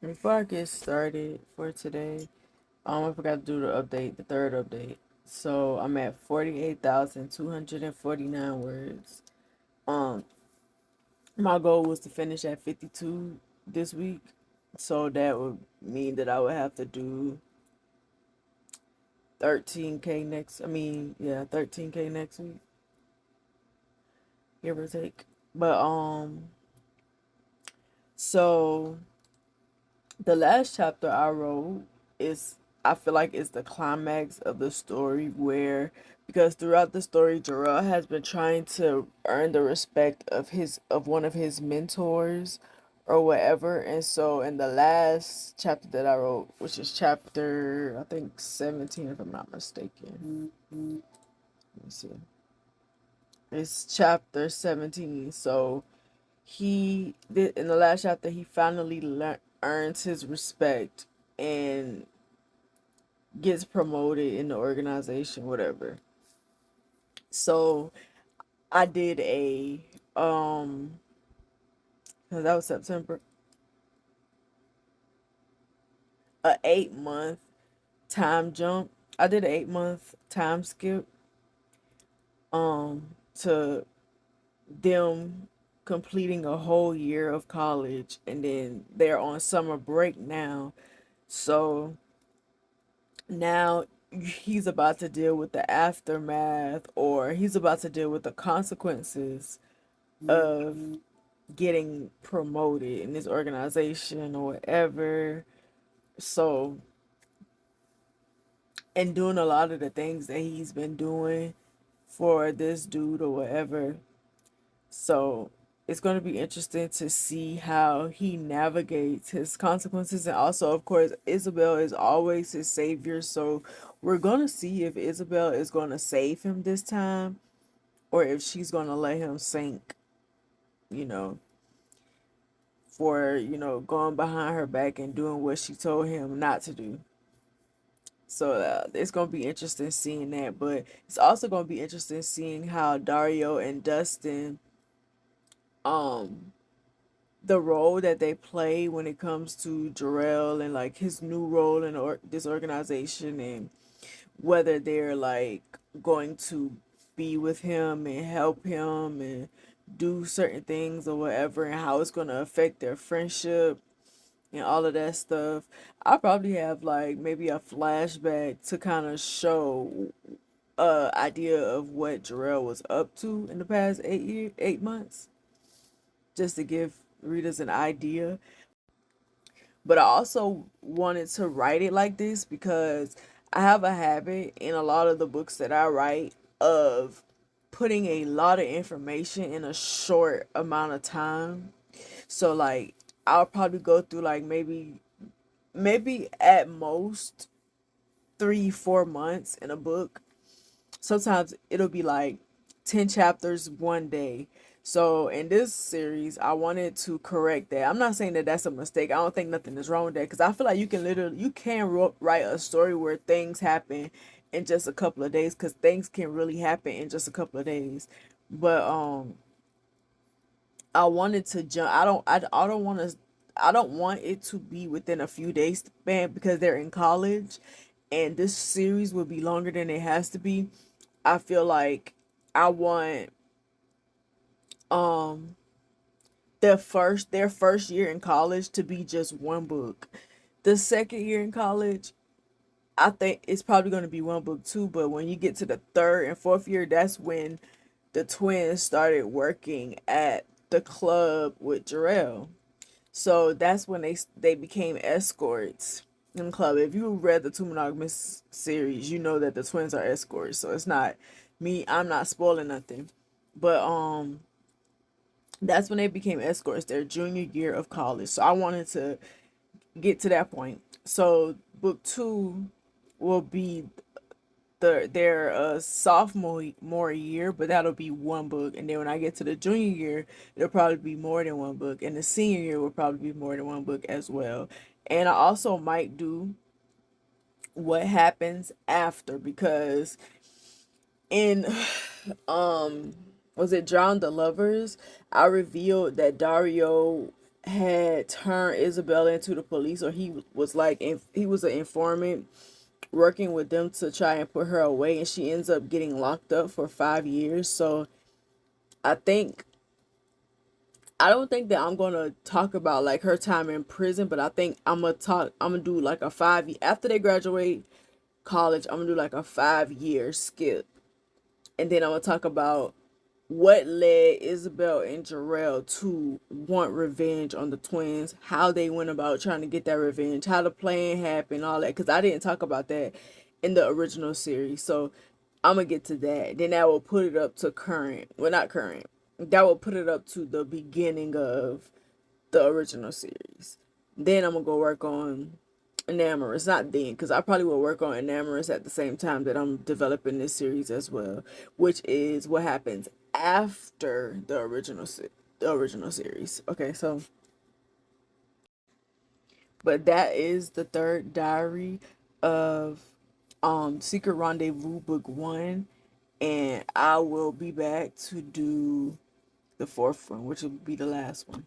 Before I get started for today, I forgot to do the third update. So I'm at 48,249 words. Um, my goal was to finish at 52 this week. So that would mean that I would have to do 13K next. 13K next week, give or take. But so the last chapter I wrote is, I feel like it's the climax of the story, where because throughout the story Jarrell has been trying to earn the respect of one of his mentors or whatever. And so in the last chapter that I wrote, which is chapter I think 17 if I'm not mistaken. Let me see. It's chapter 17. So he did in the last chapter he finally earns his respect and gets promoted in the organization, whatever. So I did um 'cause that was September, a 8 month time jump. I did an 8 month time skip to them completing a whole year of college, and then they're on summer break now. So now he's about to deal with the aftermath, or he's about to deal with the consequences of getting promoted in this organization or whatever. So, and doing a lot of the things that he's been doing for this dude or whatever. So, it's going to be interesting to see how he navigates his consequences. And also, of course, Isabel is always his savior. So, we're going to see if Isabel is going to save him this time, or if she's going to let him sink, you know, for, going behind her back and doing what she told him not to do. So it's gonna be interesting seeing that, but it's also gonna be interesting seeing how Dario and Dustin, um, the role that they play when it comes to Jarrell and like his new role in this organization, and whether they're like going to be with him and help him and do certain things or whatever, and how it's gonna affect their friendship and all of that stuff. I probably have like maybe a flashback to kind of show idea of what Jarrell was up to in the past 8 months, just to give readers an idea. But I also wanted to write it like this because I have a habit in a lot of the books that I write of putting a lot of information in a short amount of time. So like I'll probably go through like maybe at most 3 4 months in a book. Sometimes it'll be like 10 chapters one day. So in this series I wanted to correct that. I'm not saying that that's a mistake. I don't think nothing is wrong with that, because I feel like you can write a story where things happen in just a couple of days, because things can really happen in just a couple of days. But I wanted to jump. I don't want to. I don't want it to be within a few days span, because they're in college, and this series will be longer than it has to be. I feel like I want um their first year in college to be just one book. The second year in college, I think it's probably going to be one book too. But when you get to the third and fourth year, that's when the twins started working at the club with Jarrell. So that's when they became escorts in the club. If you read the Two Monogamous series, you know that the twins are escorts. So it's not me. I'm not spoiling nothing, but that's when they became escorts. Their junior year of college. So I wanted to get to that point. So book two will be their sophomore year, but that'll be one book. And then when I get to the junior year, it'll probably be more than one book, and the senior year will probably be more than one book as well. And I also might do what happens after, because in um was it Drown the Lovers, I revealed that Dario had turned Isabella into the police, or he was like, he was an informant working with them to try and put her away, and she ends up getting locked up for 5 years. So I think, I don't think that I'm gonna talk about like her time in prison, but I think I'm gonna do like a 5 year after they graduate college. I'm gonna do like a 5 year skip, and then I'm gonna talk about what led Isabel and Jarrell to want revenge on the twins, how they went about trying to get that revenge, how the plan happened, all that. Because I didn't talk about that in the original series. So I'm going to get to that. Then that will put it up to current. Well, not current. That will put it up to the beginning of the original series. Then I'm going to go work on Enamorous. Not then, because I probably will work on Enamorous at the same time that I'm developing this series as well, which is what happens after the original series. Okay, so but that is the third diary of Secret Rendezvous book 1, and I will be back to do the fourth one, which will be the last one.